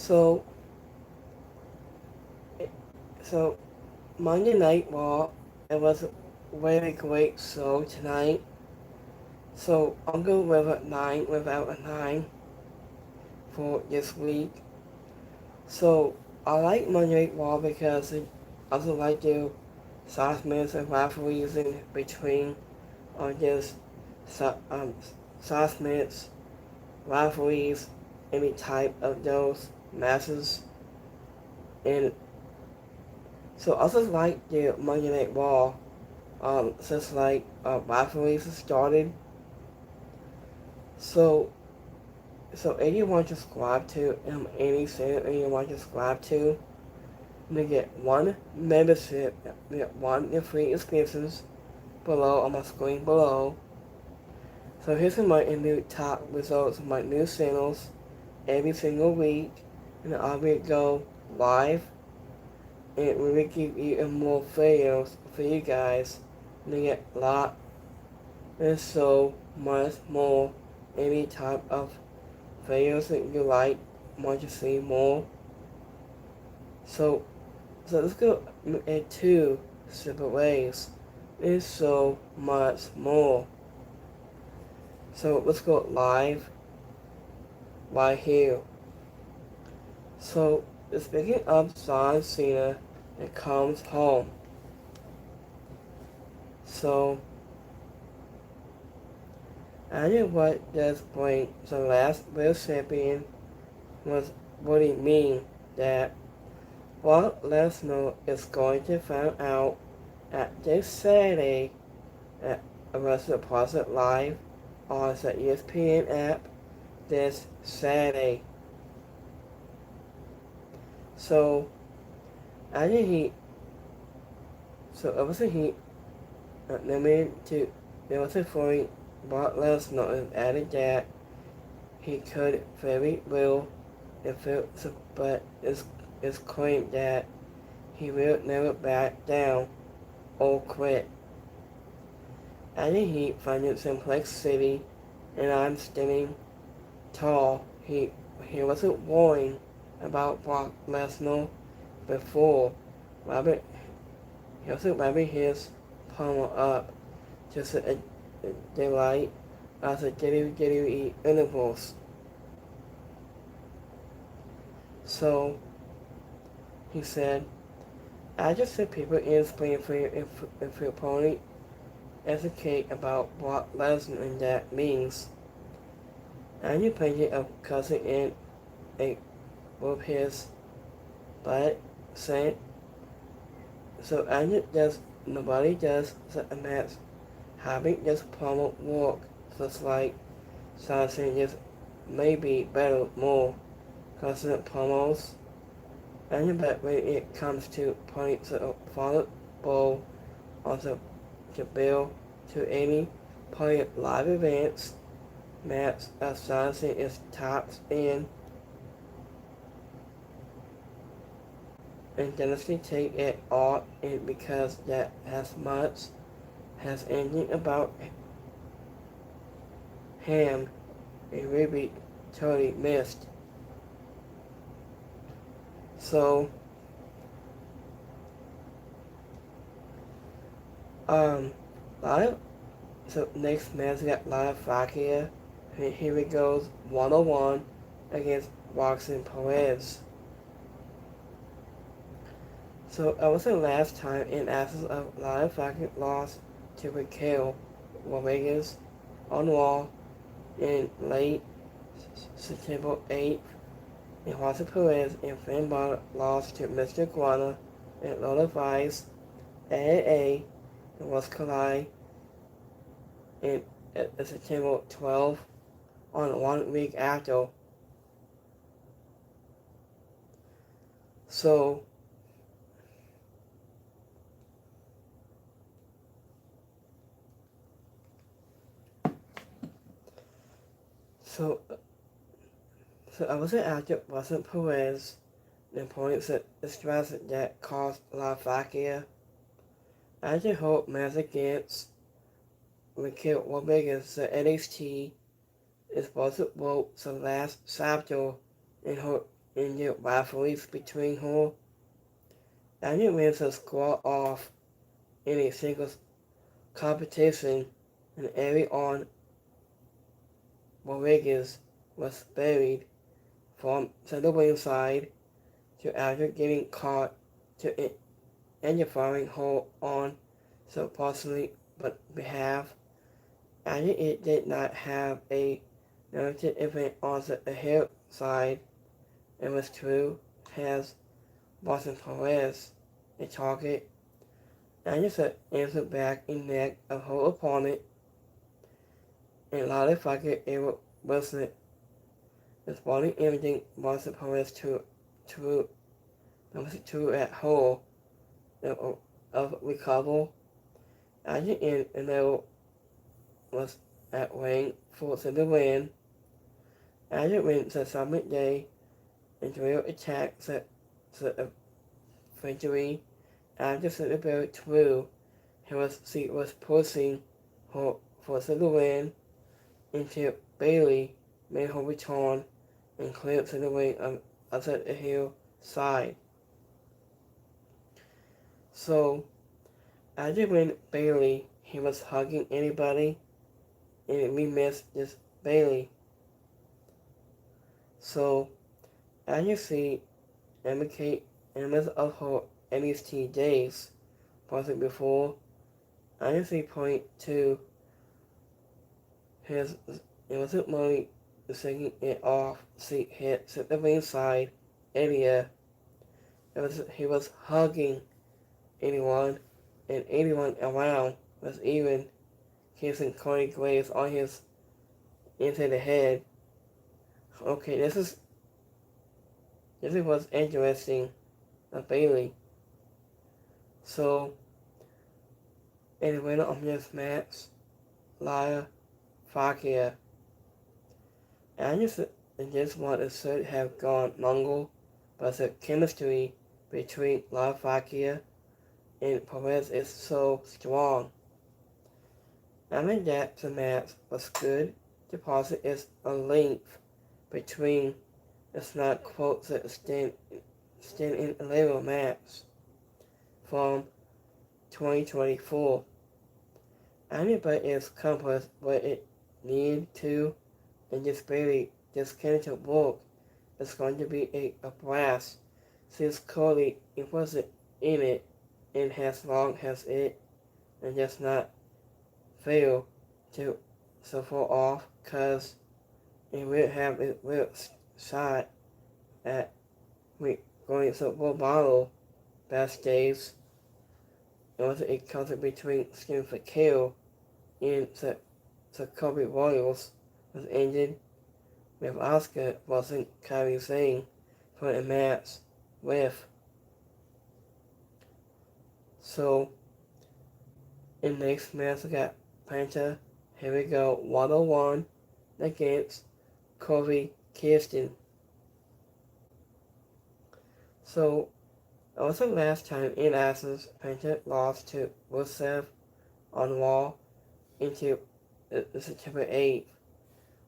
So, so Monday Night Raw, it was a really great show tonight. So I'll go with a 9 without a 9 for this week. So I like Monday Night Raw because I also like to 6 minutes of referees in between or just 6 minutes referees any type of those matches. And so I also like the Monday Night Raw since like referees started. So anyone to subscribe to any channel anyone to subscribe to, you get one membership, you get one free exclusives below on my screen below. So here's my new top results of my new channels every single week, and I will go live and we will give you more videos for you guys to get a lot and so much more any type of videos that you like, want to see more. So let's go in two separate ways. There's so much more. So let's go live right here. So speaking of John Cena, it comes home. So I knew what does bring the last real champion was what it mean that Brock Lesnar is going to find out at this Saturday at Wrestle Closet Live on the ESPN app this Saturday. So I think it was a heat limited to there was a for Brock Lesnar and added that he could very well if it but it's claimed that he will never back down or quit. I think he founded Simplex City and I'm standing tall. He wasn't worrying about Brock Lesnar before. He wasn't rubbing his palm up just a delight as a WWE intervals. So he said, I just said people explain for you if your opponent educate about what Lesnar and that means. And you painted a cousin in a with his butt said so and does nobody does a match having this promo work just like something just maybe better more constant promos and but when it comes to points of follow ball also to build to any point live events match as Johnson is tops in and Dynasty take it all in because that has much has anything about him it really totally missed. So live so next match we got live Fakia and here it goes 101 against Roxanne Perez. So it was the last time in absence of live Fakia lost to Raquel Rodriguez on Raw in late September 8th. And Roxanne Perez and Finn Balor lost to Mr. Guana and Lola Vice, AA, and was Kalai in September 12th on 1 week after. So I wasn't active wasn't Perez the points that the stress that caused La Fakia. I just hope match against Raquel Rodriguez the NXT is supposed to vote the last chapter in her in the rivalries between her. Anya wins a squad off in a singles competition, and early on Rodriguez was buried from Center Wing side to after getting caught to interfering her on supposedly but behalf. After it did not have a noted event on the hill side, it was true has Boston Perez a target. Anderson answered back in neck of her opponent and Lottie Fucker Ava Wilson responding imaging Boston Perez to at hole of recover. After in Enel was at ring for the win. After wins the summit day and drill attack the victory after Celebrate through he was pushing her for the win until Bailey made her return and cleared the wing on the hill side. So after when Bailey he was hugging anybody and we missed this Bailey. So as you see indicate elements of her NXT days posted before, I point to his it wasn't really taking it off seat hit at the ringside area. He was hugging anyone and anyone around was even kissing Cody Graves on his into the head. Okay, this was interesting of Bailey. So in the winner of this match, Lyra Fakia. And this one should have gone longer, but the chemistry between Lyra Fakia and Perez is so strong. I mean that the match was good. The positive is a length between it's not quote the stand in a later match from 2024. Anybody is accomplished what it needed to and this kind of work is going to be a blast since Cody it wasn't in it and as long as it and just not fail to suffer off because it will have a real shot at going to the bottle backstage. It was a conflict between Skin for Kill and the Kobe Royals was ended with Asuka wasn't Kairi Sane for a match with. So in the next match we got Penta. Here we go, 101 against Kofi Kingston. So also last time in Athens, Penta lost to Rusev on Raw into September 8th.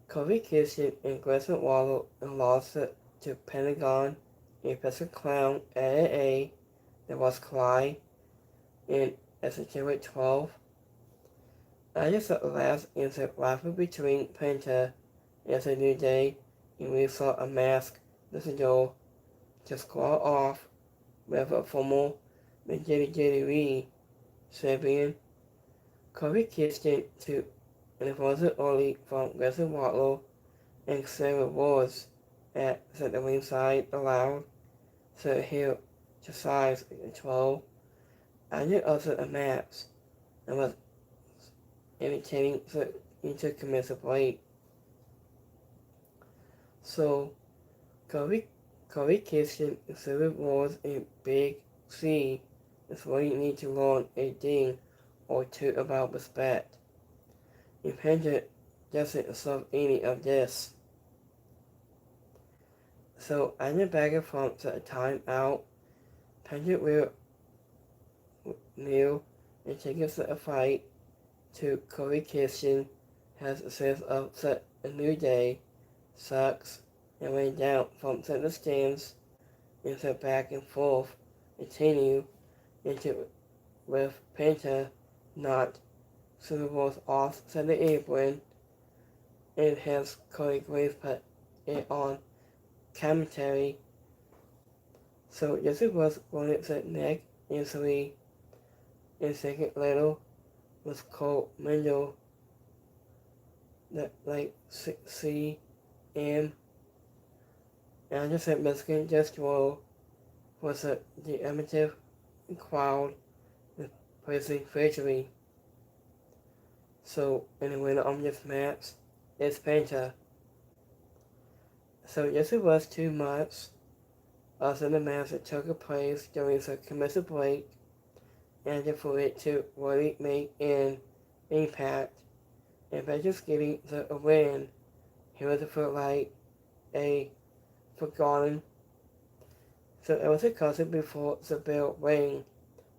Kofi Kingston and Grayson Waller lost to Pentagon and Pacific Clown AA that was Clyde in September 12th. I just saw the last instant rivalry between Penta and the New Day, and we saw a mask Luchador to square off with a former WWE champion. Kofi Kingston to and it wasn't only from Grayson Waller and Sarah Woods at the ringside allowed so here to size 12. I did also a match and was entertaining so into commence of late. So Kofi Kingston and Sarah Woods and Big C is where you need to learn a thing or two about respect. If Penta doesn't deserve any of this. So I am back from the time out. Penta will kneel and take us a fight to Kofi Kingston has a sense of a new day sucks and went down from center stands into back and forth, continue into with Penta not suitable off center apron and has Cody Graves put it on commentary. So Jesse was wanted to neck instantly in second little was Cole Mendel that like CM and just said Mexican Destro was the amateur crowd with praising facially. So in the winner of this match is Penta. So yes it was 2 months after the match that took place during the commercial break and for it to really make an impact. And by just getting the win, he was felt like a forgotten. So it was a concept before the bell rang.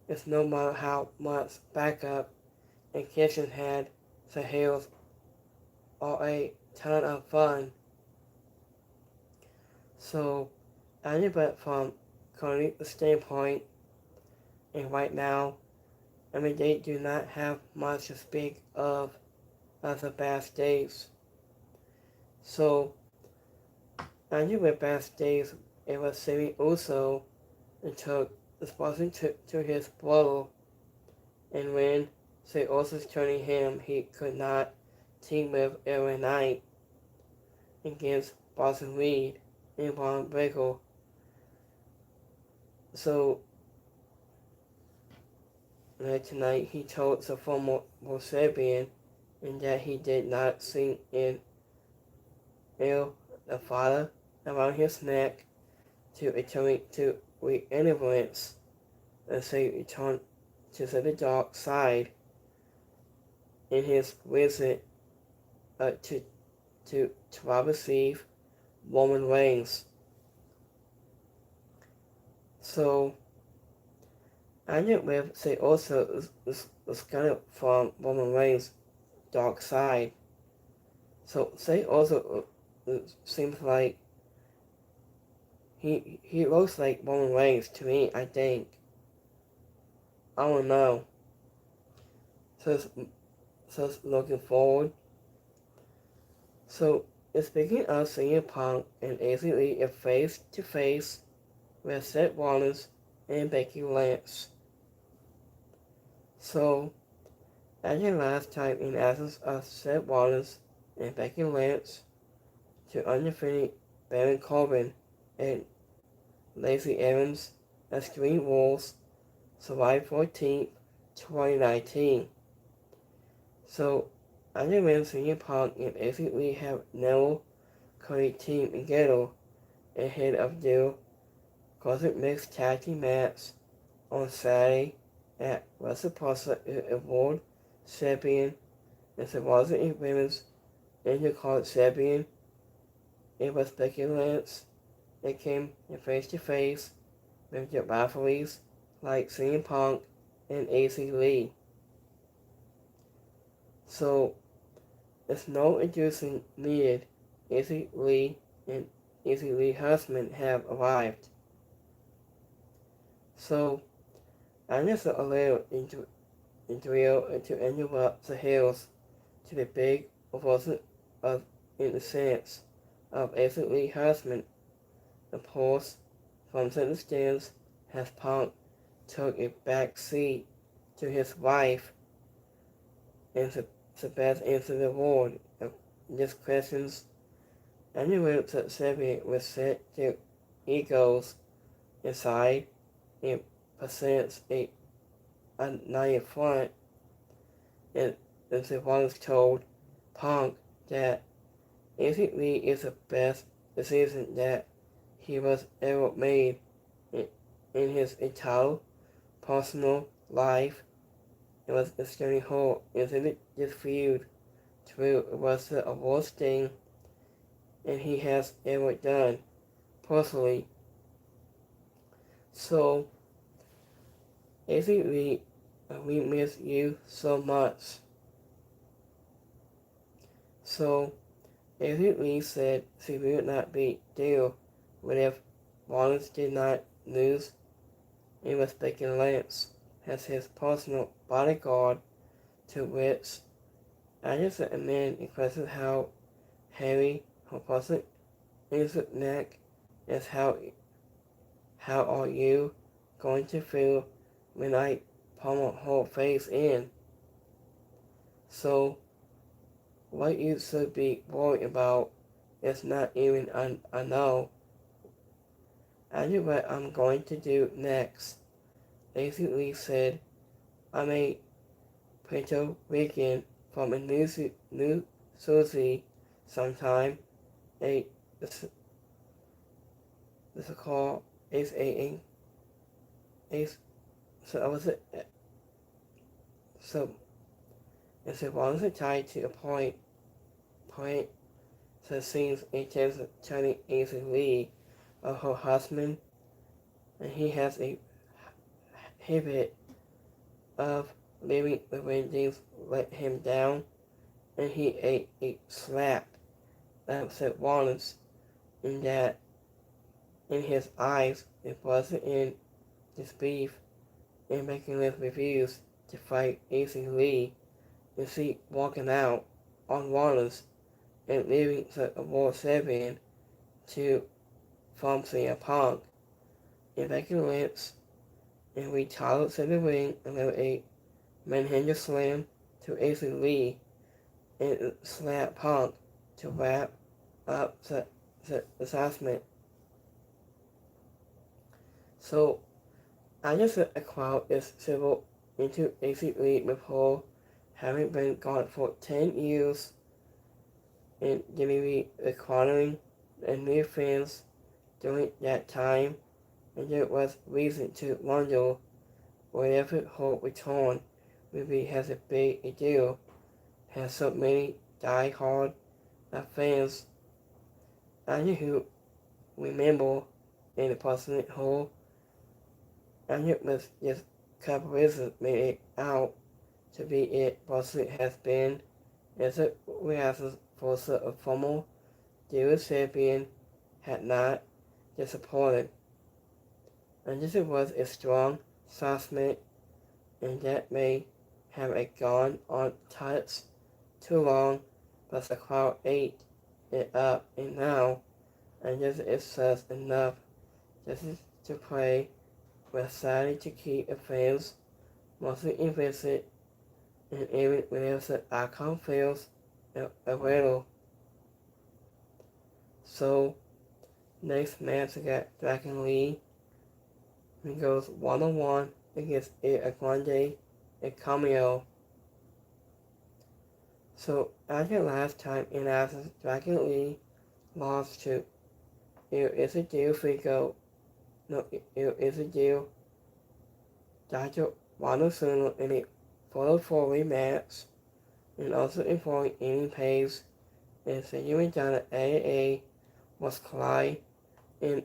It's no matter how much backup and kitchen had, the hills are a ton of fun. So I knew but from Connie's standpoint, and right now, they do not have much to speak of as the best days. So I knew with best days it was Sammy Uso and took the sponsor to his brother, and when Say Uso's turning him, he could not team with every night against Boston Reed and Von Breaker. So tonight he told the former Serbian and that he did not sing in ill the father around his neck to return to re-influence and say return to the dark side in his visit to receive Roman Reigns. So I didn't with say also was kind of from Roman Reigns' dark side. So say also seems like he looks like Roman Reigns to me, I think. I don't know. So it's looking forward. So speaking of CM Punk and ACE is face to face with Seth Rollins and Becky Lynch. So as the last time in absence of Seth Rollins and Becky Lynch to undefeated Baron Corbin and Lacey Evans as Extreme Rules July 14th, 2019. So Iron Man, CM Punk, and ACE have now Cody team together ahead of their Cosmic Mixed Tag Team match on Saturday at WrestlePalooza World Champion and the Wasn't Women's Intercard Champion. It was Becky Lynch that came face to face with the rivalries like CM Punk and AC Lee. So there's no introducing needed. AC Lee and AC Lee husband have arrived. So I just allowed into to interrupt the hills to the big opposite of in the sense of AC Lee husband. The pulse from center stands has Punk took a back seat to his wife and the best answer the word of these questions. Any words that Serbia was set their egos inside and presents a united front, and the was told Punk that instantly is the best decision that he was ever made in his entire personal life. It was extremely hard, isn't this feud through was the worst thing and he has ever done personally. So basically we miss you so much. So Avery Lee said she would not be deal with if Wallace did not lose and was taking Lance as his personal bodyguard, to which Agnes and man requested how Harry her person in his neck is how are you going to feel when I pummel her face in? So what you should be worried about is not even I know. I know what I'm going to do next. Daisy Lee said, I'm a Puerto Rican from a New Jersey sometime. This is called Ace A. Ace. So I was so and so once tied to a point so it seems it is Chinese Ace Lee of her husband, and he has a habit of leaving the Rangers let him down, and he a slap said Wallace in that in his eyes it wasn't in disbelief and making his refuse to fight Ace Lee and see walking out on Wallace and leaving the War 7 to from CM Punk and Becky Lynch and we toddled to the ring and there a manhandle slam to Ace Lee and slap Punk to wrap up the assessment. So I just a crowd is civil into Ace Lee before having been gone for 10 years and giving me acquiring and new fans during that time, and there was reason to wonder wherever her return will be has a big a deal, has so many die-hard fans. I who remember in the person who and it was just capitalism made it out to be it was it has been as a reaction for a formal Jewish champion had not disappointed. And this was a strong assessment and that may have gone on touch too long, but the crowd ate it up and now and this is says enough just to play with Saturday to keep the fans mostly invested and even when the outcome fails a little. So next match we got Dragon Lee. He goes 1-on-1 against a Grande a Cameo. So after last time in Athens, Dragon Lee lost to It Is a Deal Figo. No, It Is a Deal. Dr. Wano in a 4-4 rematch and also informing Amy Page and Segura down at AAA was Clyde in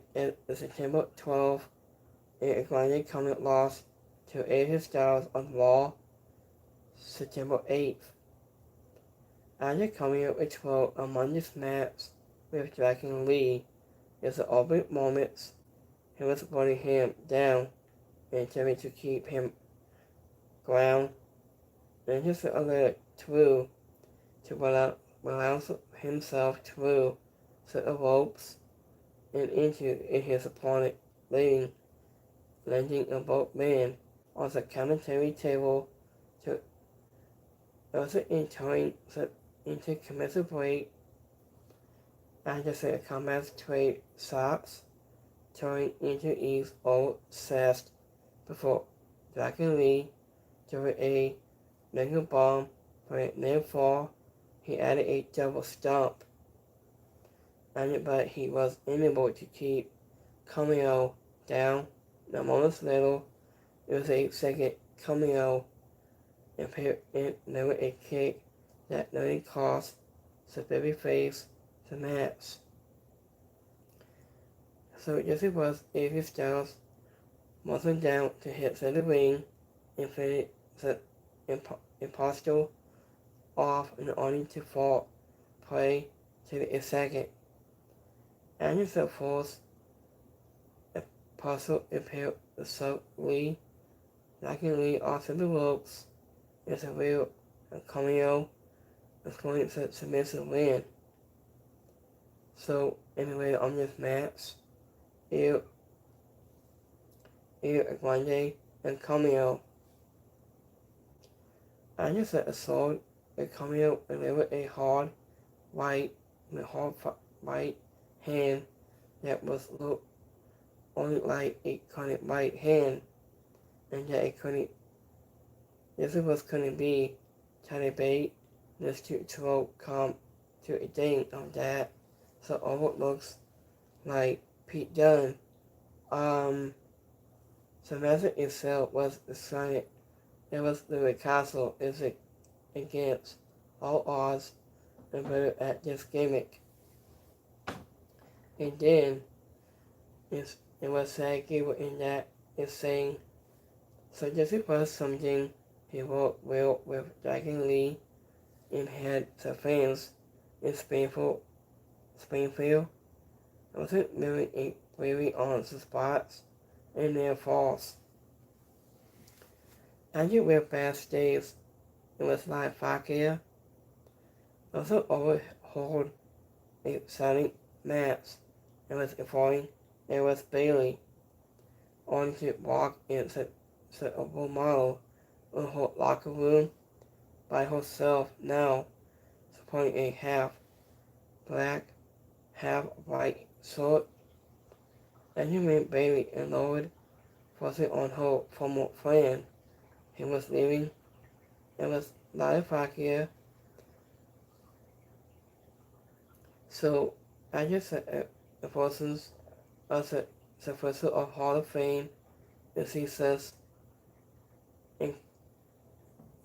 September 12th and a Grande Comet loss to AJ Styles on Raw September 8th. After coming up with 12 among this match with Dragon Lee is the open moments he was putting him down and attempting to keep him ground and just alert through to allow himself through the ropes and into his opponent, landing on both men on the commentary table to also entering the intercommercial break after the combat trade stops, turning into Eve's old cest before Dragon Lee threw a mega bomb for a near fall. He added a double stomp, but he was unable to keep Cameo down. Now moments later, it was a second Cameo and there was a kick that nearly cost the babyface the match. So yes, it was AJ Styles muscling down to hit the ring and finish the imposter off and only to fall play to the second. And the fourth apostle appeared subtly, likely also the ropes, is a real cameo, is going to submissive land. So, anyway, on this match, Il Grande and Cameo. I just set a sword, a cameo delivered a hard right hand that was looked only like a couldn't right hand, and that it couldn't. This was couldn't be try to bait this to come to a thing of that, so all it looks like Pete Dunne. So message itself was decided. It was the castle is against all odds and better at this gimmick. And then it was saggy in that it's saying, so this was something he wrote well with Dragon Lee and had the fans in Springfield. It wasn't really on the spots and their falls. As you with fast days, it was like Fakir. Also overhauled a exciting match. It was falling. It was Bailey on to walk in a role model in her locker room by herself now, supporting a half black, half white shirt. And you made Bailey and Lord forcing on her former friend. He was leaving. It was live Fakir. So I just said the persons as a professor of Hall of Fame, as he says, in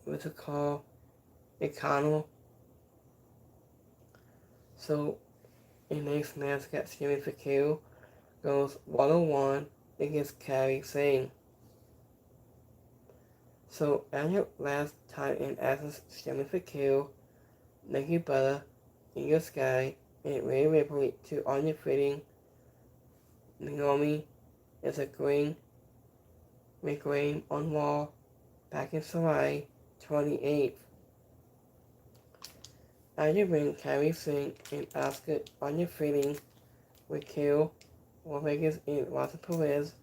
what's it called, Econo. So in next match got Jimmy Fakir goes 1-on-1 against Kairi Sane. So at your last time in Access, Jimmy Fakir, Nikki Bella, Io Sky, and Ray Ripley to undefeating Naomi is a green McGrane on Raw back in July 28th. After being Kairi Sane and Asuka undefeating Raquel Rodriguez and Rosa Perez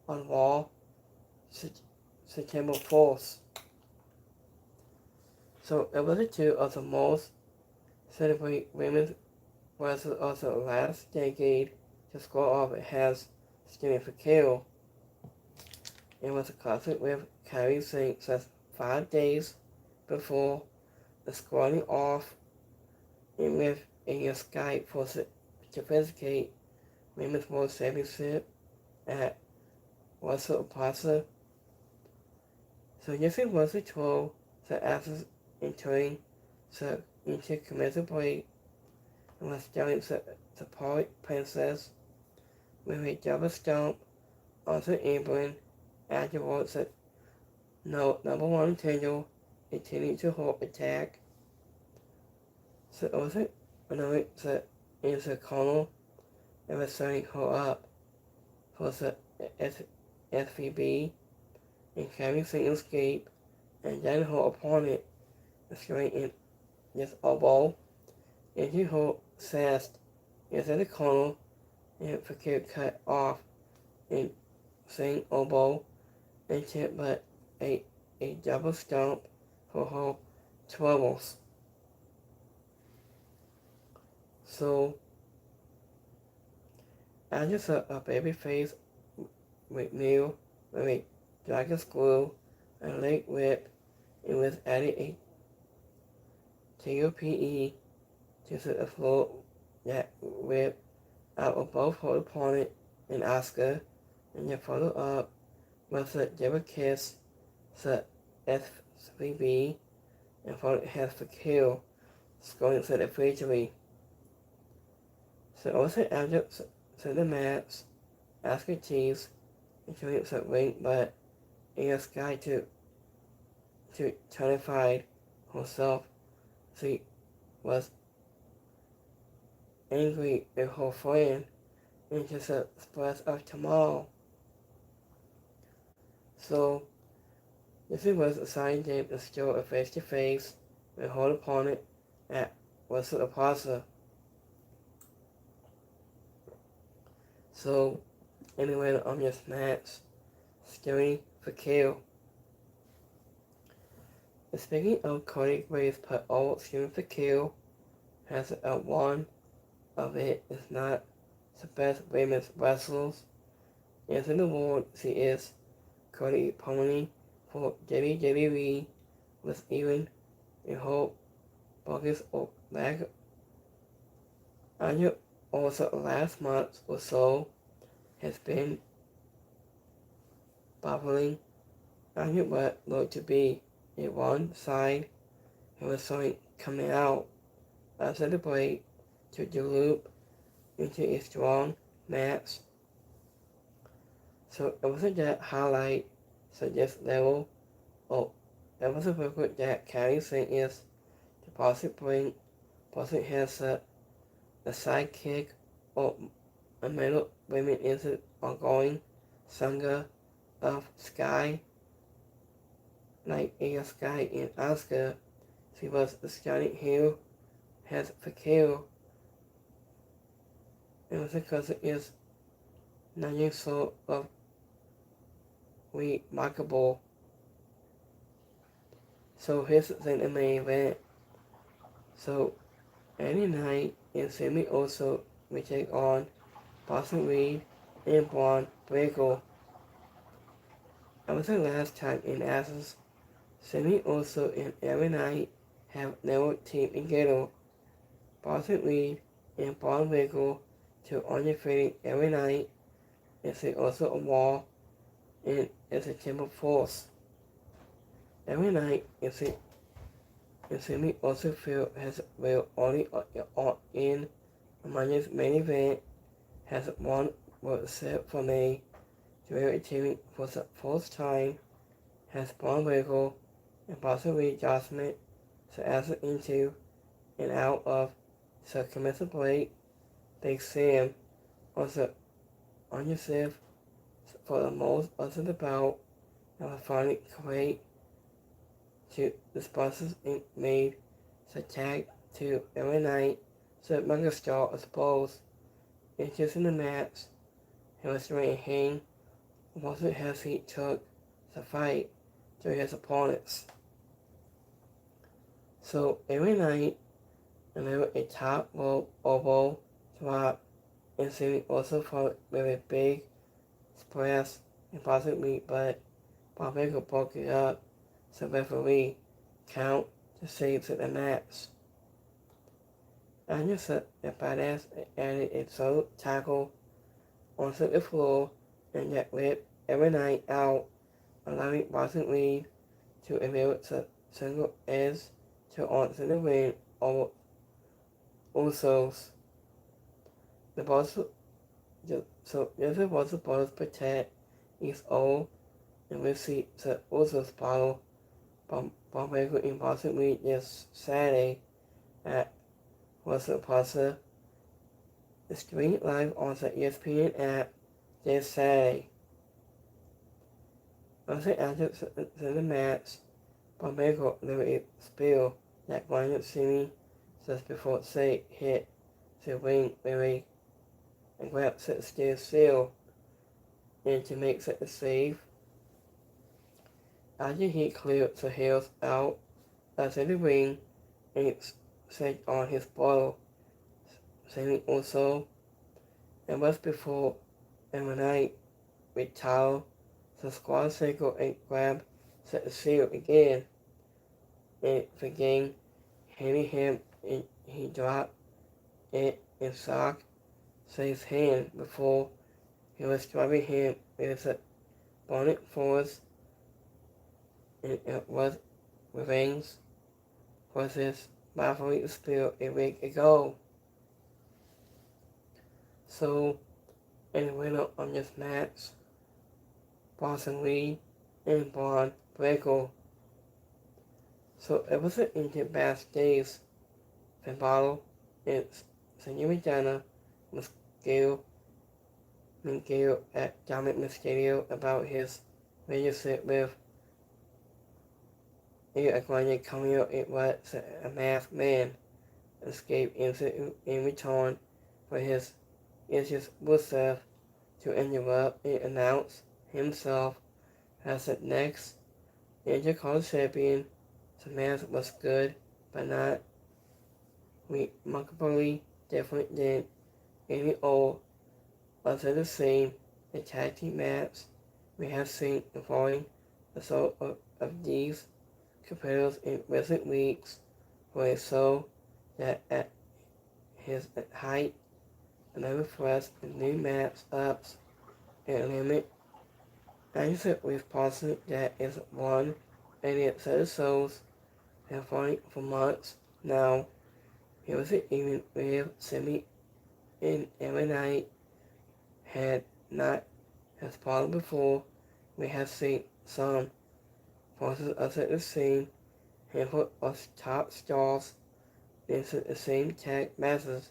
on Raw September 4th. So it was two of the most celebrated women's wrestlers of the last decade to score off has Jimmy Fakir. It was a classic with Kairi Sane just 5 days before the squatting off and with a Skype for sophisticated women's world championship at Wrestle Plaza. So this was the tour that after entering the intercommercial break and was starting the Pollock Princess with a double stomp onto England afterwards that no number one contender continued to hold attack. So also another that is the colonel and was setting her up for the SVB and Kairi Sane escape and then her opponent straight in this elbow into her chest is the colonel and Fakir cut off in same elbow into but a double stomp for her troubles. So I just saw a baby face with Neil with a dragon screw, a leg whip, and was added a TOPE to the floor that whip out of both her opponent and Asuka, and then follow up with a double kiss, the SVB, and followed has the kill, scoring to the victory. So also after the match, Asuka teased into the ring, but Io Sky to terrified herself. She was angry with her friend and just express of tomorrow. So this was assigned them to still a face-to-face with her opponent at Russell Plaza. So anyway, on this match, Stewie for kill. Speaking of Cody Graves put all Stewie for kill, has one of it is not the best women's wrestlers. As in the world, she is Cody Pony for WWE was even a whole focus of lack. And also last month or so has been baffling and what looked to be a one side and was something coming out after the break to develop into a strong match. So it wasn't that highlight, so this level of it was a record that Carrie Saint is the positive headset, the sidekick of a middle women is an ongoing saga of Sky, like a Sky in Asuka. She was the starting heel, has for kill. It was because it is nothing sort of remarkable. So here's the thing in the main event. So any night in Semi also we take on Boston Reed and Braun Breaker. It was the last time in Athens. Semi also and every night have never teamed together. Boston Reed and Braun Breaker to undefeated every night. It's also a wall and it's a temple force. Every night it's a Semi also feel has will only in Amanda's main event has one was set for me to be team for the first time has Braun Breaker and possibly adjustment to as into and out of the commercial break. Big Sam also on yourself for the most of the bout and was finally great to the sponsors made the tag to every night so that Megastar exposed interest in the match. He was doing hang wasn't as he took the fight to his opponents. So every night and there was a top rope elbow drop and Sammy also fought with a big splash and possibly but Bob Baker broke it up so referee count to save the match. Anderson, the badass, added a solo tackle onto the floor and that whipped every night out, allowing Boston Reed to avail the single edge to answer the win over Usos. The boss, so this was the boss protect his own and receive the Usos battle Bob Baker in Boston Reed this Saturday at Russell Plaza. The stream live on the ESPN app this Saturday. Also after the match, Bob Baker delivered a spill that blinded Sammy just before Say hit the ring with and grabbed the steel seal and to make the save. After he cleared the heels out of the ring and set on his bottle, Sammy also, and was before and when I retired the squad circle and grabbed the seal again and again hitting him and he dropped it in shock to his hand before he was driving him with a bonnet force and it was revenge for his baffling spill a week ago. So, and the winner of this match, Boston Reed and Braun Breaker. So it was an intimate backstage battle. It's Senora Donna Miguel at Dominic Mysterio about his relationship with Iguana Cameo. It was a masked man escaped in return for his issues with Seth to interrupt and announce himself as the next Intercontinental Champion. The match was good, but not remarkably different than any old other the same. The tag team match we have seen involving the sort of these competitors in recent weeks were so that at his height, another thrust in new match ups and limit. I said with Paulson that is one and it says souls have fighting for months now. He was even with Semi and every night had not as part before. We have seen some forces us at the same handful of top stars into the same tag masses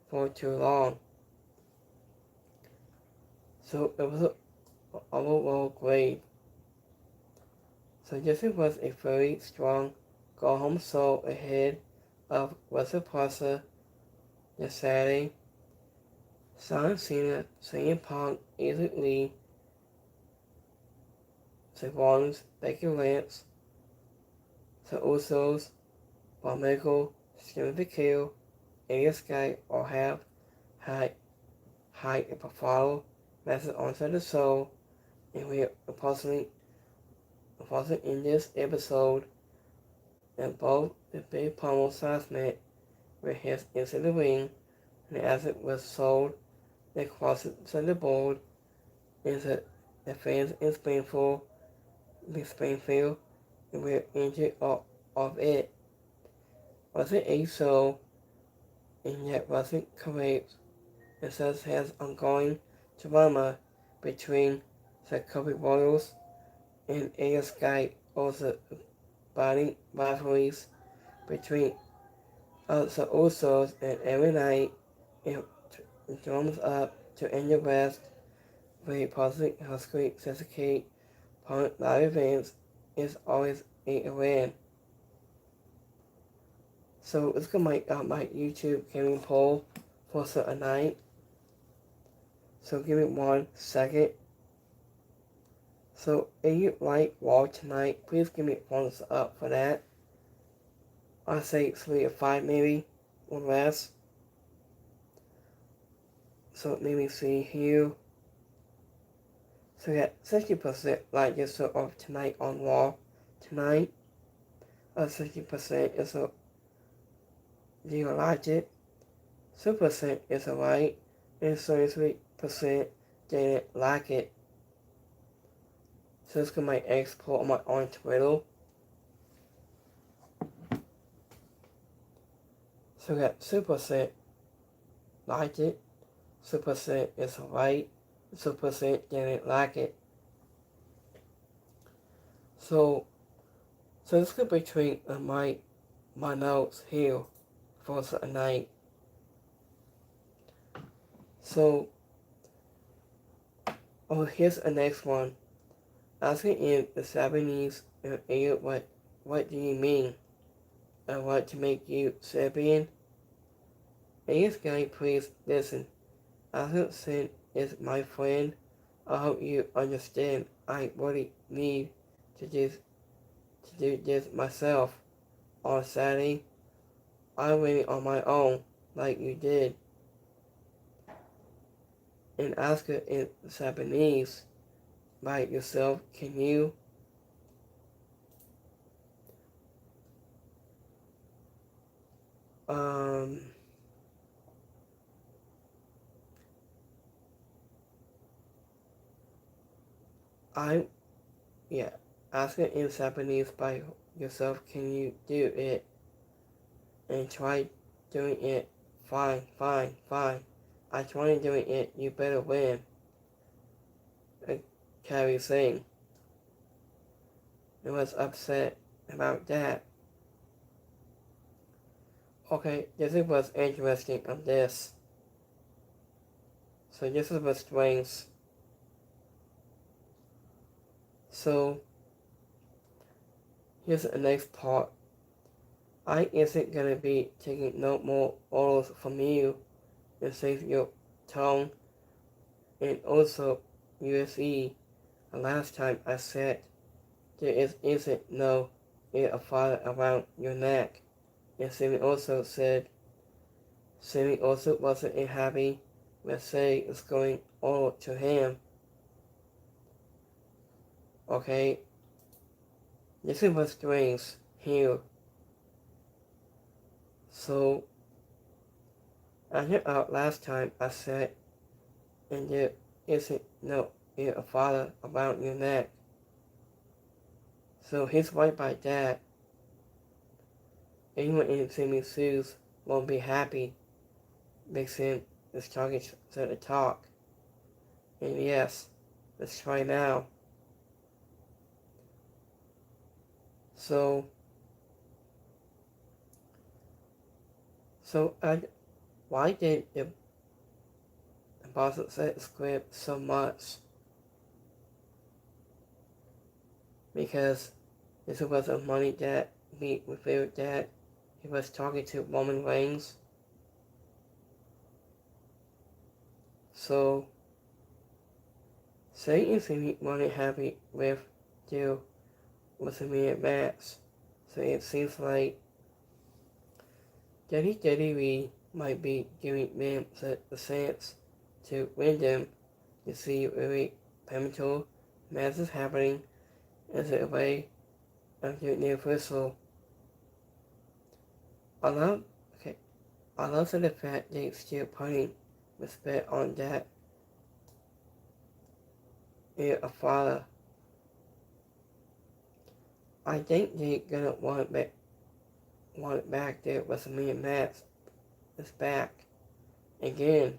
for too long. So it was overall great. So this was a very strong go home show ahead of WrestlePalooza this Saturday. John Cena, CM Punk, Easy Lee, Seth Rollins, Becky Lynch, The Usos, Bob Michael, Timothy Kill, AJ Sky all have had a profile message onto the show, and we are possibly in this episode, and both the big pommel segment where his into the ring, and as it was sold, they crossed the board into the fans in Springfield, and were injured of it. Wasn't a show, and yet wasn't correct. It says has ongoing drama between the Kobe Royals and AJ Sky over body rivalries between the Usos and every night it drums up to end the West where positive Husky Sasuke Punk live events is always a win. So let's go my YouTube gaming poll for a night. So give me 1 second. So if you like Raw tonight, please give me a thumbs up for that. I'll say 3 or 5 maybe, or less. So let me see here. So we got 60% like this of tonight on Raw tonight. 60% is a zero like it. 2% is alright. And 33% didn't like it. So let's go my export on Twitter. So we got 2% liked it, 2% is alright, 2% didn't like it. So let's go between my notes here for a night. So here's the next one. Asking in the Japanese what do you mean? I want to make you Serbian? AJ Sky, please listen. Asensen is my friend. I hope you understand. I really need to do this myself. On Saturday, I went on my own, like you did. And ask it in Japanese, by yourself, can you? Ask it in Japanese by yourself, can you do it? And try doing it. Fine. I tried doing it, you better win. Carrie Singh. I was upset about that. Okay, this is what's interesting of this. So this is what strings. So here's the next part. I isn't gonna be taking no more orders from you and save your tongue. And also USE. The last time I said isn't no a father around your neck. And Sammy also said Sammy also wasn't happy with say it's going all to him. Okay? This is what strings here. So I heard out last time I said and there isn't no a father around your neck. So he's right by that. Anyone in Sammy's shoes won't be happy. Vixen is talking to the talk. And yes, let's try now. So why did the boss set script so much? Because this was a money that we revealed that he was talking to Roman Reigns. So Satan seemed really happy with the WrestleMania match. So it seems like WWE might be giving them the chance to win them to see really pivotal matches happening as a way of the Universal. I love the fact they still putting respect on that a father. I think they're gonna want it back there WrestleMania match is back again.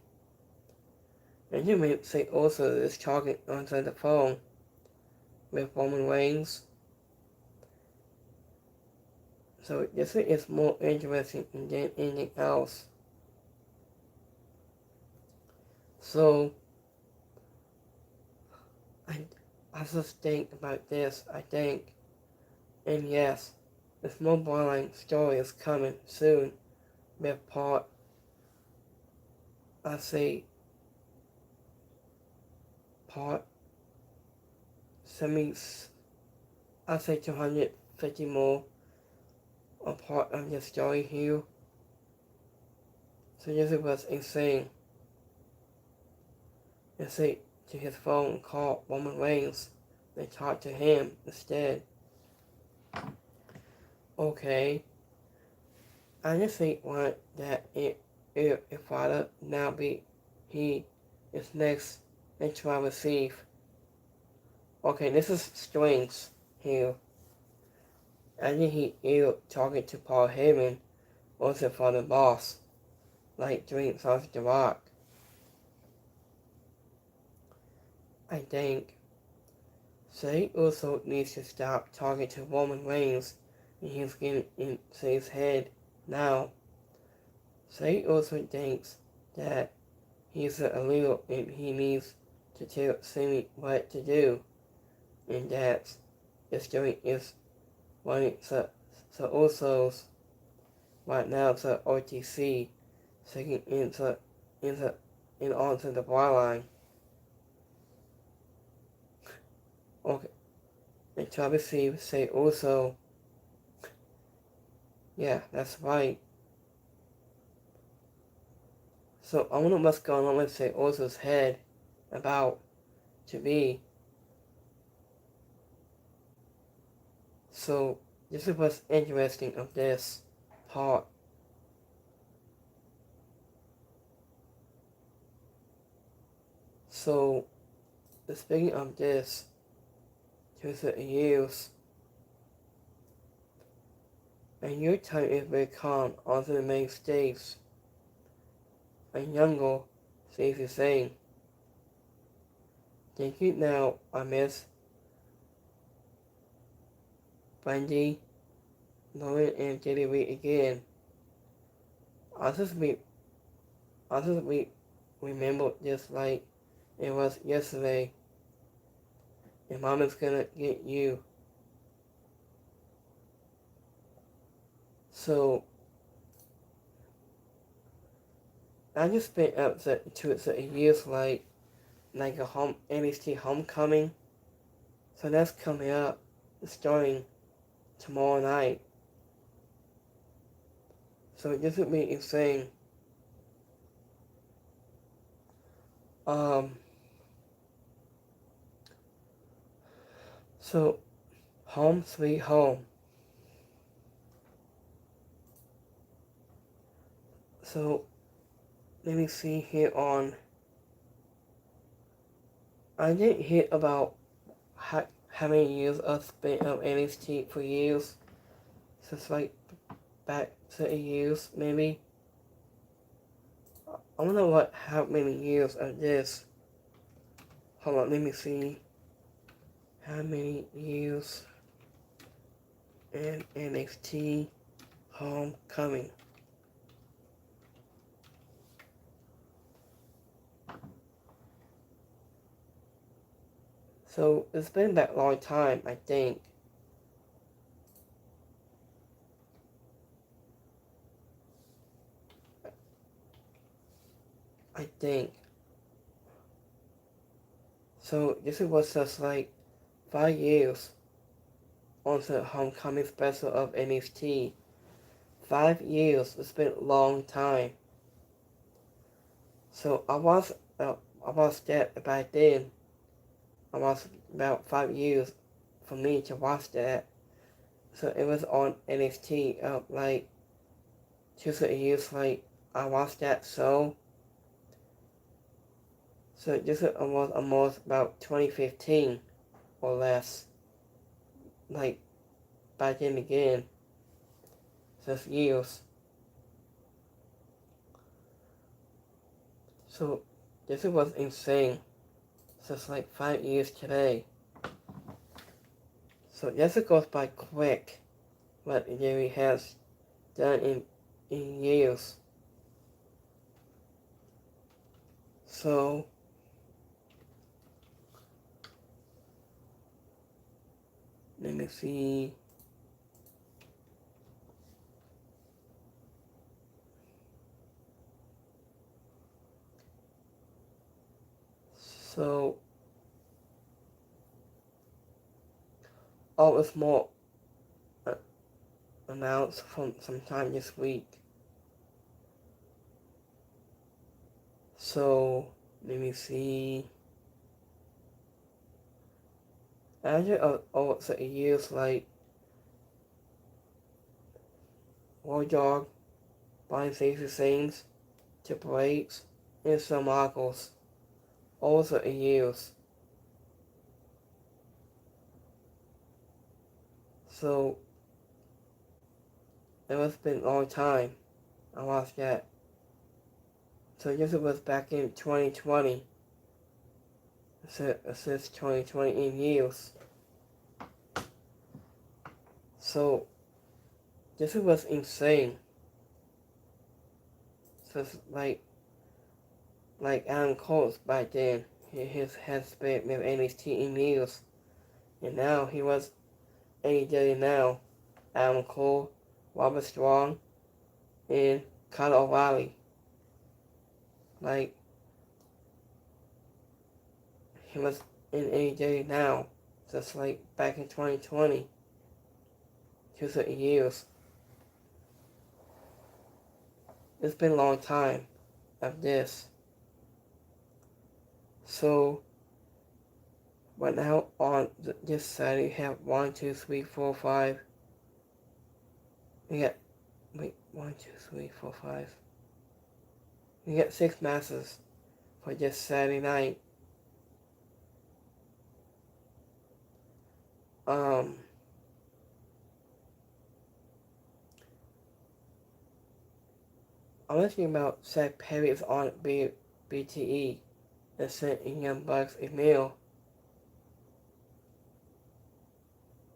And you may say also is talking onto the phone with Roman Reigns. So this is more interesting than anything else. So I just think about this, I think. And yes, the small boiling story is coming soon with part I say part 70 I say 250 more a part of the story here. So this was insane. They say to his phone and call Roman Reigns. They talk to him instead. Okay. I just think want that if father now be he is next and try to receive. Okay, this is strings here. I think he is talking to Paul Heyman also for the boss. Like Dreams of the Rock. I think. So he also needs to stop talking to Roman Reigns and he's getting into his head now. So he also thinks that he's a little and he needs to tell Sammy what to do. And that's is doing is running so also right now to OTC taking in onto the byline. Okay. And Travis Steve say also yeah, that's right. So I wonder what's going on with say Oso's head about to be. So this is what's interesting of this part. So speaking of this, 2 years, and your time is very calm onto the main stage. And younger says the same. Thank you now, I miss Brandy, Lauren, and Jelly Reed again. I just be I just be remember just like it was yesterday. Your mom is gonna get you. So I just been up to a years like a home NXT homecoming. So that's coming up, starting tomorrow night. So this would be insane. Um. So home sweet home. So let me see here on. I didn't hear about how many years I've spent on NXT for years. Since like back 30 years maybe. I wonder how many years of this. Hold on, let me see. How many years in NXT Homecoming? So it's been that long time, I think. I think. So this was just like 5 years on the Homecoming special of NXT. 5 years. It's been a long time. So I was that back then. I was about 5 years for me to watch that. So it was on NXT. Like 2 years like I watched that show. So this was almost about 2015 or less. Like back then again. Just years. So this was insane. Just like 5 years today. So yes, it goes by quick. What Jerry has done in years. So let me see. So it's more uh, announced from sometime this week. So let me see. After it's years like War Dog, Brian Stacey Saints, Triple H, and some Michaels. Also years. So it must have been a long time. I watched that. So this was back in 2020. Since 2020 in years. So this was insane. So like Adam Cole's back then. Has spent with NXT in years. And now he was AEW now. Adam Cole, Robert Strong, and Kyle O'Reilly. Like he was in AEW now. Just like back in 2020. 2 years. It's been a long time of this. So right now on this side we have 1, 2, 3, 4, 5. We got 1, 2, 3, 4, 5. We got 6 matches for this Saturday night. I'm listening about Zach Perry is on BTE and sent Young Bucks a mail.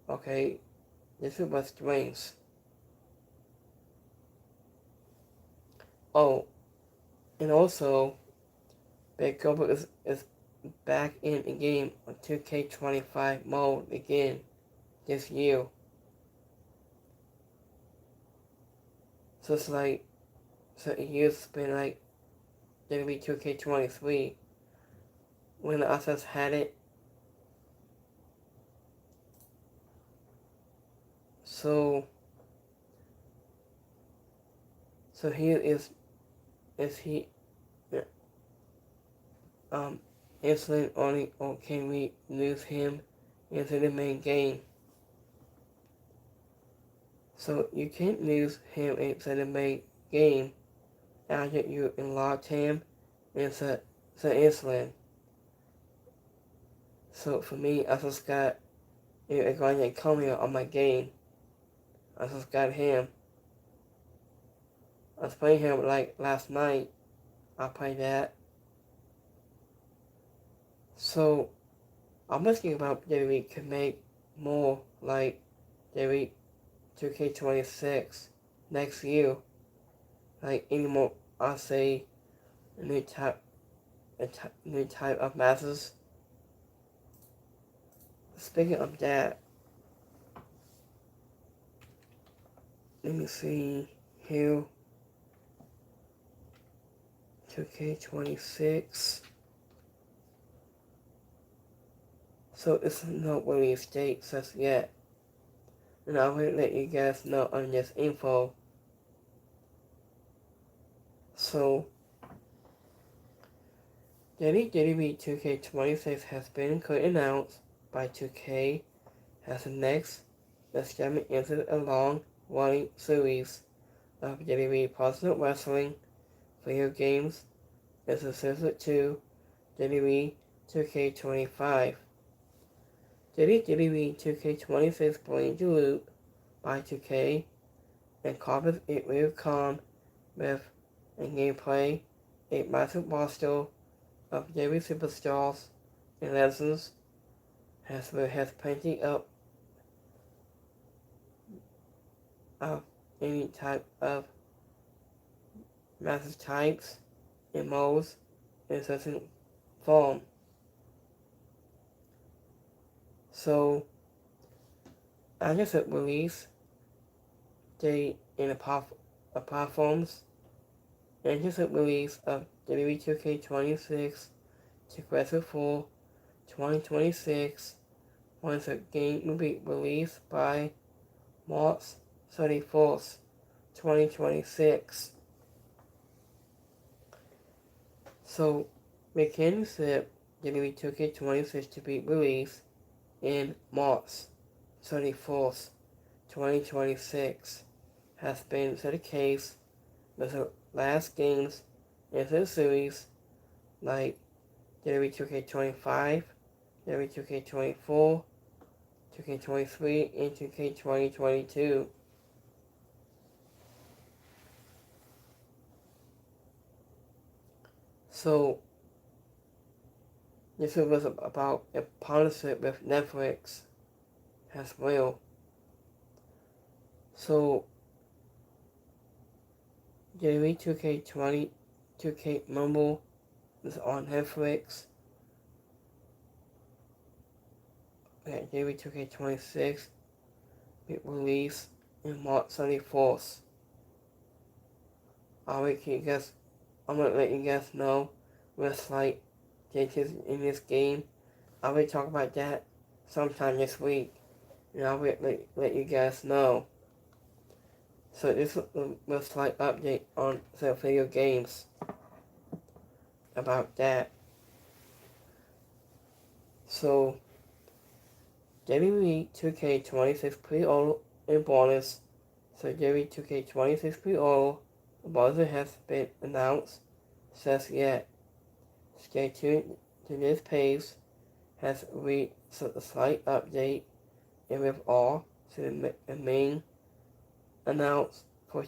Okay, this is what strings. Oh, and also, Big Gilbert is back in the game on 2K25 mode again this year. So it's like, so it used to be like WWE 2K23 when the others had it. So he is he um insulin only, or can we lose him into the main game? So you can't lose him into the main game after you unlocked him into the insulin. So for me, I just got a guy come here on my game. I just got him. I was playing him like last night. I played that. So I'm thinking about WWE could make more like WWE 2K26 next year. Like any more, I say, a new type, new type of matches. Speaking of that, let me see here. 2K26. So it's not release date just yet. And I will let you guys know on this info. So, WWE 2K26 has been announced by 2K as the next installment into a long-running series of WWE Personal Wrestling video games exclusive to WWE 2K25. WWE 2K26 brings the loop by 2K and covers it will come with a gameplay, a massive roster of WWE superstars and legends, as well as plenty of any type of massive types and modes in certain form. So, after the release date in the platforms, anticipated release of WWE 2K26 to Wrestle for 2026 once the game will be released by March 31st, 2026. So, McKinney said WWE 2K26 to be released in March 31st, 2026 has been the case with the last games in the series like WWE 2K25, WWE 2K24, 2K23, and 2K2022. So, this was about a partnership with Netflix as well. So, WWE 2K20, 2K Mobile is on Netflix. WWE 2K26 will release in March 34th. I'm gonna let you guys know what's like changes in this game. I will talk about that sometime this week, and I will let you guys know. So this was like update on the video games about that. So WWE 2K26 pre-order and bonus. So WWE 2K26 pre-order bonus has been announced. Says yet. Stay tuned to this page has a slight update and with all to the main announced for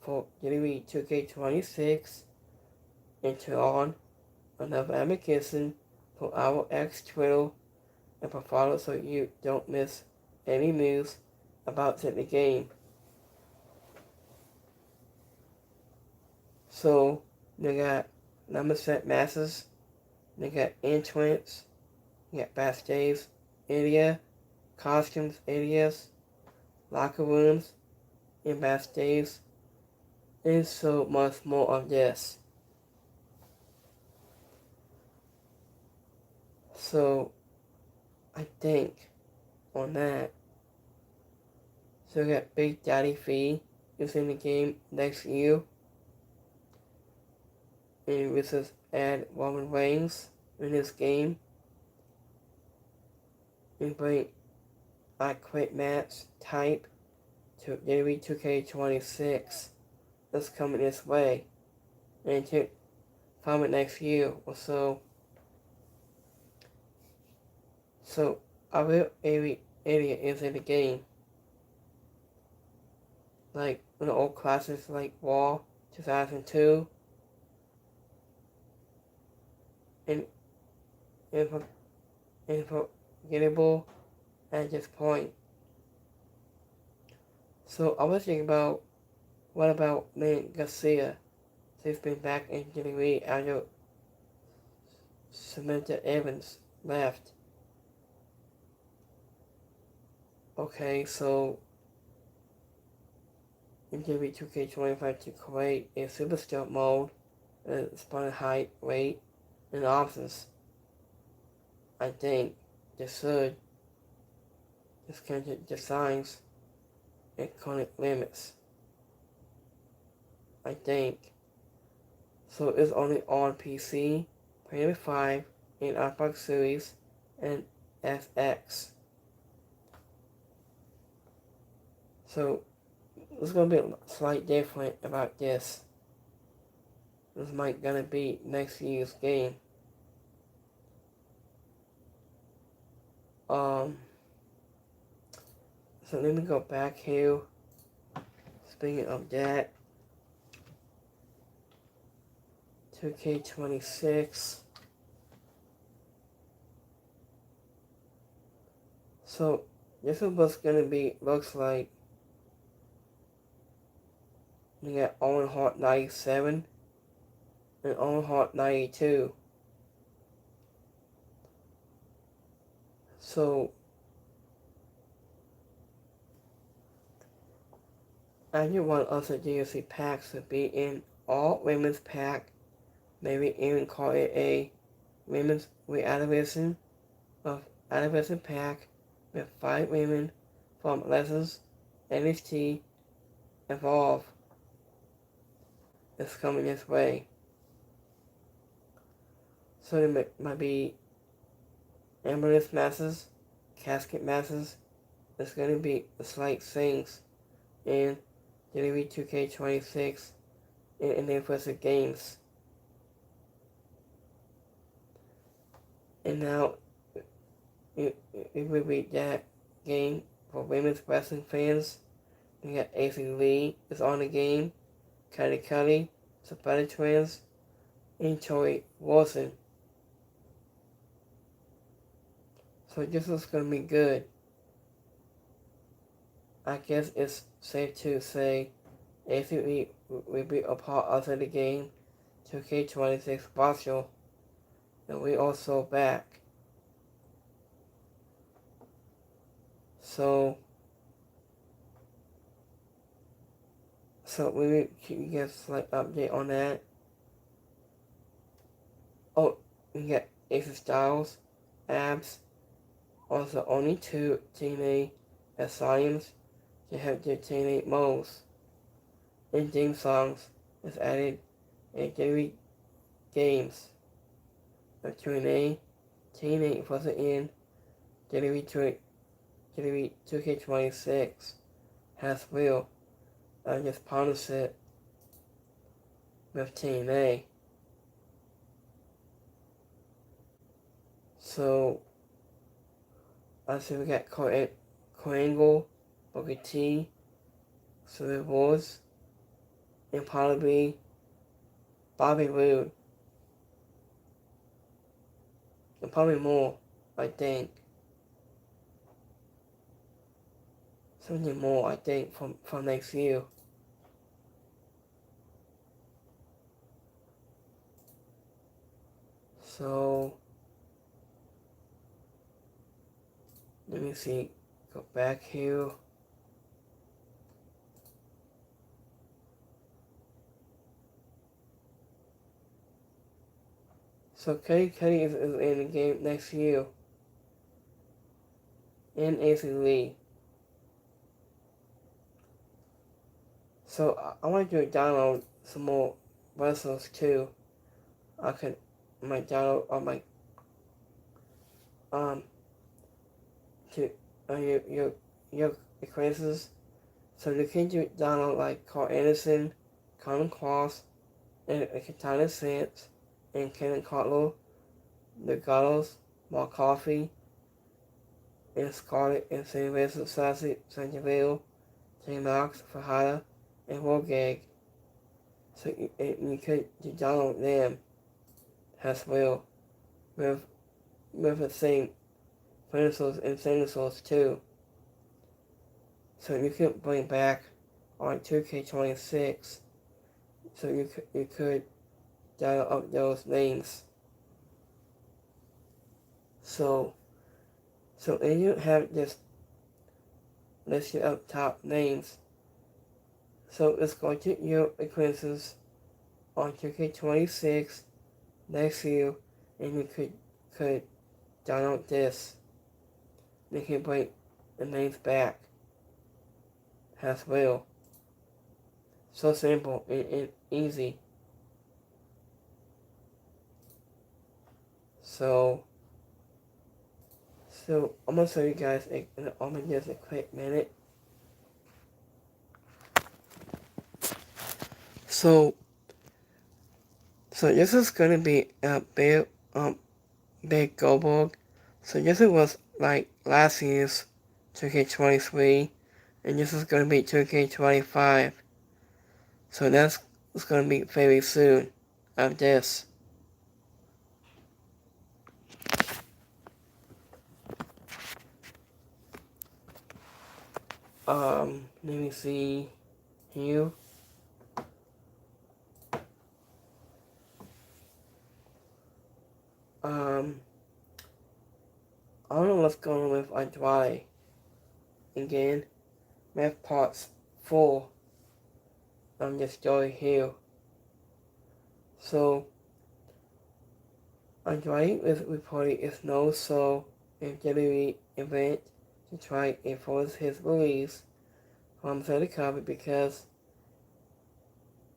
WWE 2K26 and turn on another application for our X Twitter and follow so you don't miss any news about the game. So they got number set masses, they got entrance, you got backstage area, costumes areas, locker rooms, and backstage, and so much more of this. So I think on that. So we got Big Daddy Fee is in the game next year. And this is add Roman Reigns in this game. And bring a quick match type to WWE 2K26 that's coming this way. And to come next year or so. So a real area is in the game. Like in the old classics like Raw 2002 and unforgettable at this point. So I was thinking about what about Lynn Garcia? He's been back in WWE after Samantha Evans left. Okay, so in WWE 2K25 to create a superstar mode, responding height, weight, and options. I think they should discount designs and chronic limits. I think. So it's only on PC, PS5, and Xbox Series, and FX. So there's gonna be a slight different about this. This might gonna be next year's game. So let me go back here. Speaking of that, 2K26. So this is what's gonna be looks like. You got Owen Hart 97 and Owen Hart 92. So I just want other DLC packs to be in all women's pack, maybe even call it a women's re-animation of animation pack with 5 women from Lessons, NXT, Evolve. It's coming this way. So there might be ambulance masses, casket masses. There's going to be slight things in WWE 2K26 and the impressive games. And now it will be that game for women's wrestling fans. We got AC Lee is on the game, Cuddy Cuddy, Spider Twins, and Tori Wilson. So this is going to be good. I guess it's safe to say AC Lee will be a part of the game 2K26 partial, and we also back. So we will get a slight update on that. Oh, we get Ace Styles, Abs, also only 2 TNA asylums to have their TNA modes. And theme songs is added in daily games of TNA. TNA wasn't in WWE 2K26 has will. I just punished it with TNA. So I see we got Kurt Angle, Booker T, Civil Wars, and probably Bobby Roode. And probably more, I think. Something more, I think, from next year. let me see, go back here. So Cuddy is in the game next year. And AC Lee. So I want to download some more wrestlers too. I could my download on my to your acquaintances. So you can download like Carl Anderson, Colin Cross, and Katana Sands, and Kenan Cutler, the Gallows, Mark Coffey, and Scarlett, and St. Vincent Sassy, Sanjaville, J. Knox, Fajada, and Wolgag. So you could download them as well with the same dinosaurs and dinosaurs too. So you can bring back on 2K26. So you could dial up those names. So if you have this listed up top names, so let's go to your acquaintances on 2K26 next year, and you could download this. You can bring the names back as well. So simple and easy. So I'm gonna show you guys only just a quick minute. So this is gonna be a big Goldberg. So this was like last year's 2K23, and this is gonna be 2K25. So that's gonna be very soon of this. Let me see here. I don't know what's going on with Andrade. Again, math parts 4 on this story here. So, Andrade is reported is no so in WWE event to try and force his release from the cover because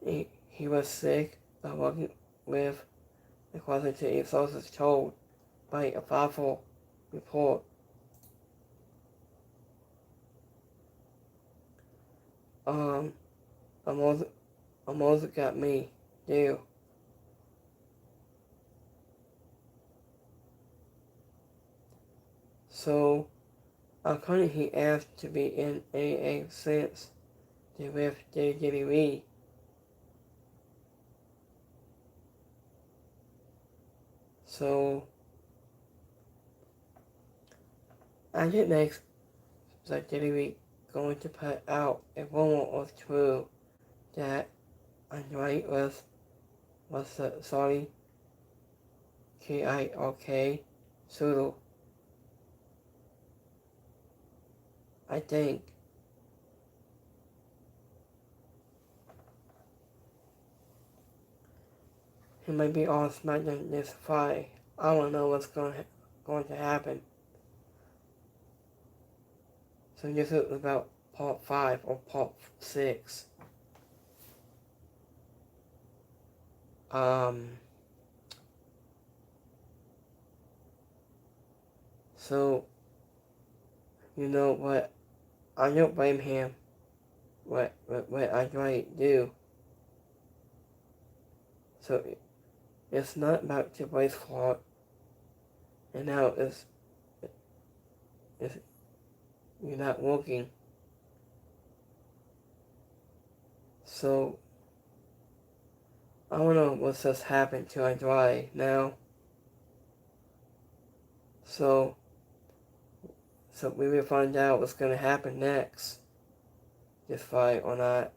he was sick of working with the quantity of sources told by a powerful report. Almost got me there. So, according he asked to be in AA since they with WWE. So, I get next that WWE going to put out a rumor or true that Andrade was the Saudi KIOK pseudo. I think. He might be on SmackDown this Friday. I don't know what's going to happen. So this is about part 5 or part 6. So, you know what? I don't blame him. What I try to do. So it's not about Triple H's fault. And now it's you're not working. So I don't know what's just happened to Andrade now. So we will find out what's gonna happen next. This fight or not.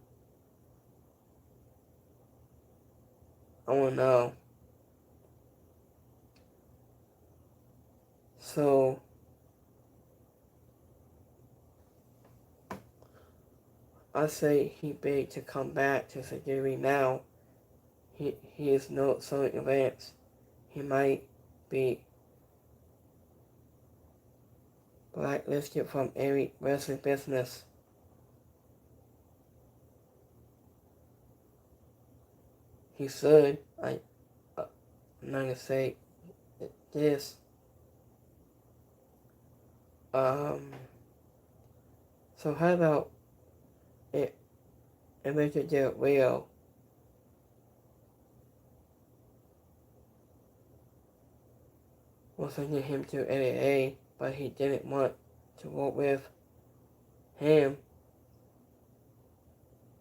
I don't know. So I say he begged to come back to surgery now. He is not so advanced. He might be blacklisted from every wrestling business. He should. I'm not gonna say this. So how about it? Richard Del Rio was sending him to NAA, but he didn't want to work with him.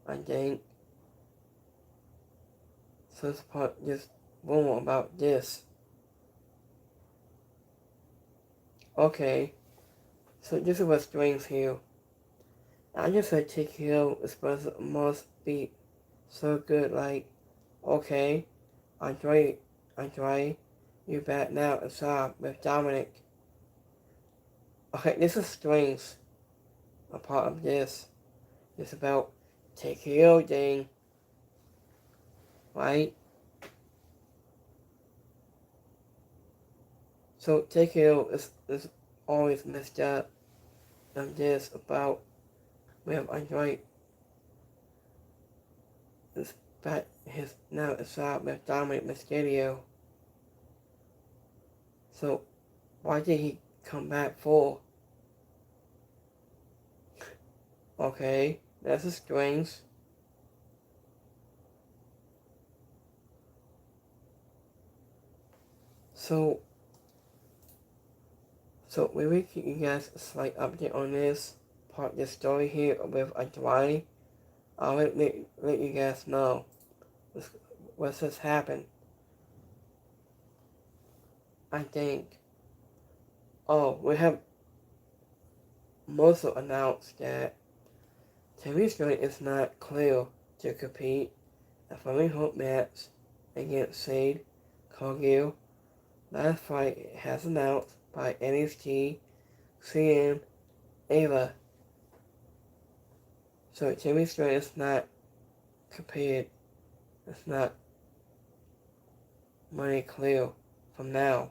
I think. So it's part just rumor about this. Okay, so this is what strings here. I just said TKO is supposed to must be so good, like, okay, Andre, you back now inside with Dominic. Okay, this is strings. A part of this. It's about TKO thing. Right? So TKO is always messed up. And this about with Andre is back his now inside with Dominic Mysterio. So why did he come back for? Okay, that's the strings. So we will give you guys a slight update on this part of the story here with Andrade. I'll let you guys know what's just happened. I think. Oh, we have also announced that Terry Strait is not clear to compete a Flaming Hope match against Sade Cargill. Last fight has announced by NXT, CM, Ava. So Terry Strait is not compared. It's not money clear from now.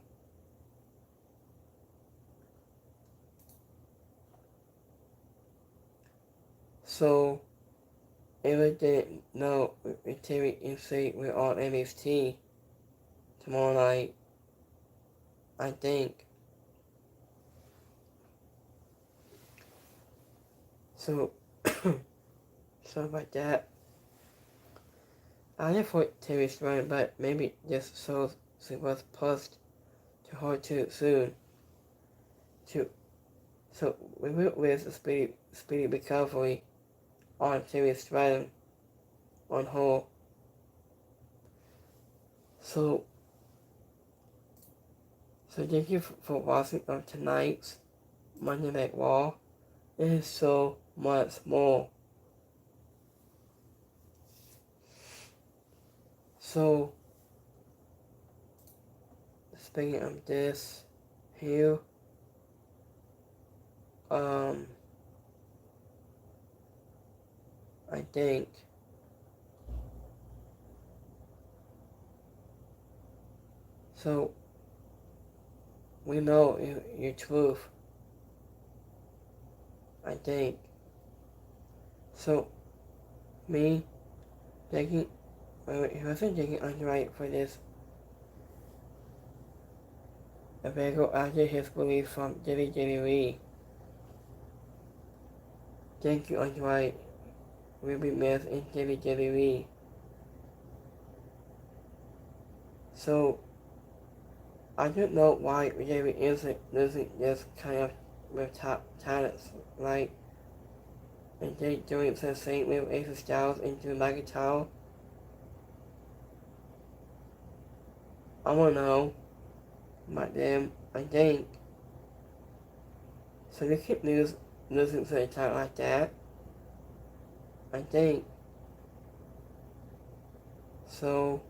So Ava didn't know Terry and Sade were on NXT tomorrow night. I think. So, sorry about that. I didn't thought Terry's running, but maybe just so she was pushed to her too soon. So we will with a speedy recovery on Terry's running on her. So thank you for watching tonight's Monday Night Raw. It is so much more. So, speaking of this here, I think so. We know your truth. I think so. Me taking, he wasn't taking Andre for this. Available after his release from WWE. Thank you, Andre. Will be missed in WWE. So, I don't know why WWE isn't losing this kind of with top talents, like, and they doing the same with AJ Styles and Drew McIntyre. I don't know about them. I think so. They keep losing to a talent like that. I think so.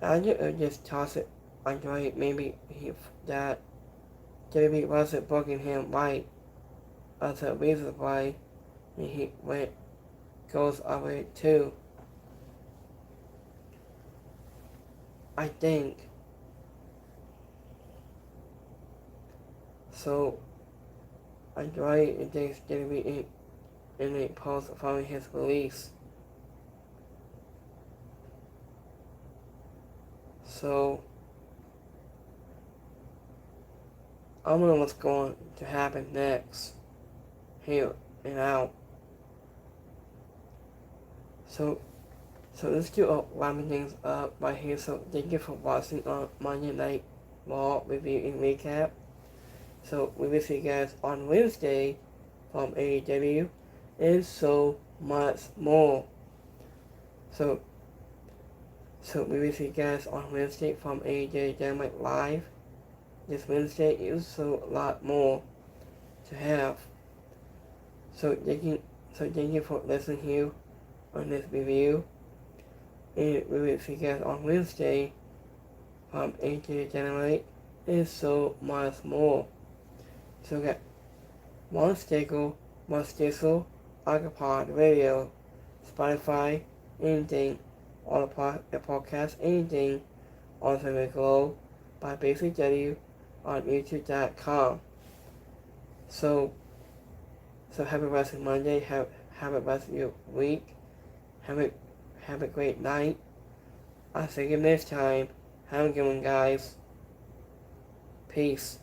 I just toss it. Andre maybe that WWE wasn't booking him right. That's a reason why and he went goes over it too. I think. So Andrade is going to be in a post following his release. So I don't know what's going to happen next here and out. So let's do wrapping things up right here. So thank you for watching on Monday Night Raw review and recap. So we will see you guys on Wednesday from AEW and so much more. So we will see you guys on Wednesday from AEW Dynamite Live. This Wednesday is so a lot more to have. So thank you for listening here on this review. And we will see you guys on Wednesday from AEW Dynamite and so much more. So we got One Stickle, Acapod Radio, Spotify, anything, all the podcasts, anything, on the Glow by Basic W on YouTube.com. So have a rest of Monday, have a rest of your week, have a great night. I'll see you next time. Have a good one, guys. Peace.